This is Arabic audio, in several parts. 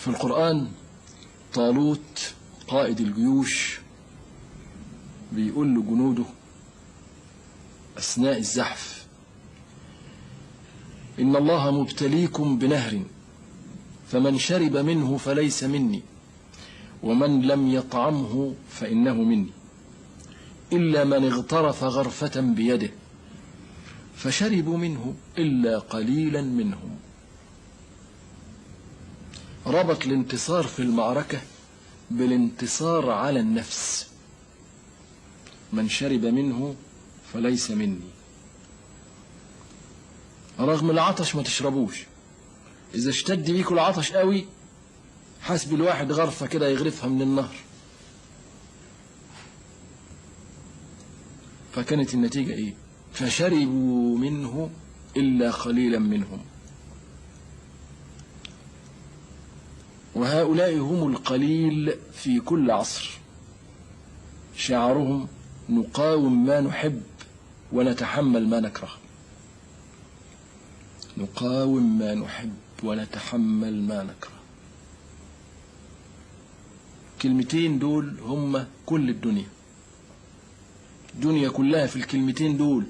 في القرآن طالوت قائد الجيوش بيقول لجنوده أثناء الزحف: إن الله مبتليكم بنهر فمن شرب منه فليس مني ومن لم يطعمه فإنه مني إلا من اغترف غرفة بيده فشربوا منه إلا قليلا منهم. ربط الانتصار في المعركة بالانتصار على النفس. من شرب منه فليس مني. رغم العطش ما تشربوش. إذا اشتد بيكوا العطش قوي حسب الواحد غرفة كده يغرفها من النهر. فكانت النتيجة إيه؟ فشربوا منه إلا قليلا منهم. وهؤلاء هم القليل في كل عصر. شعارهم: نقاوم ما نحب ونتحمل ما نكره. نقاوم ما نحب ونتحمل ما نكره. الكلمتين دول هم كل الدنيا. الدنيا كلها في الكلمتين دول: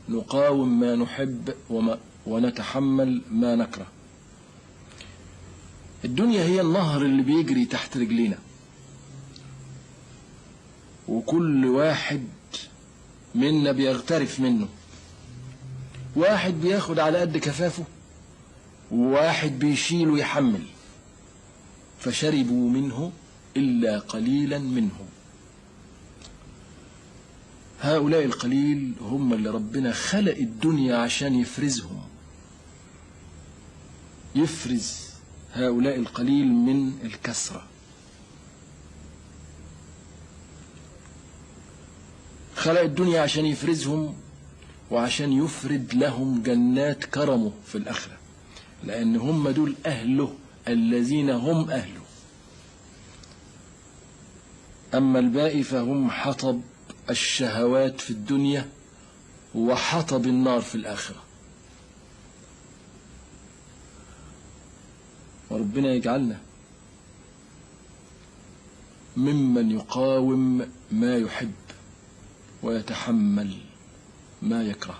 نقاوم ما نحب ونتحمل ما نكره. الدنيا هي النهر اللي بيجري تحت رجلينا، وكل واحد منا بيغترف منه. واحد بياخد على قد كفافه وواحد بيشيل ويحمل. فشربوا منه إلا قليلا منهم. هؤلاء القليل هم اللي ربنا خلق الدنيا عشان يفرزهم. يفرز هؤلاء القليل من الكثرة. خلق الدنيا عشان يفرزهم وعشان يفرد لهم جنات كرمه في الآخرة، لأن هم دول أهله الذين هم أهله. أما الباقي فهم حطب الشهوات في الدنيا وحطب النار في الآخرة. وربنا يجعلنا ممن يقاوم ما يحب ويتحمل ما يكره.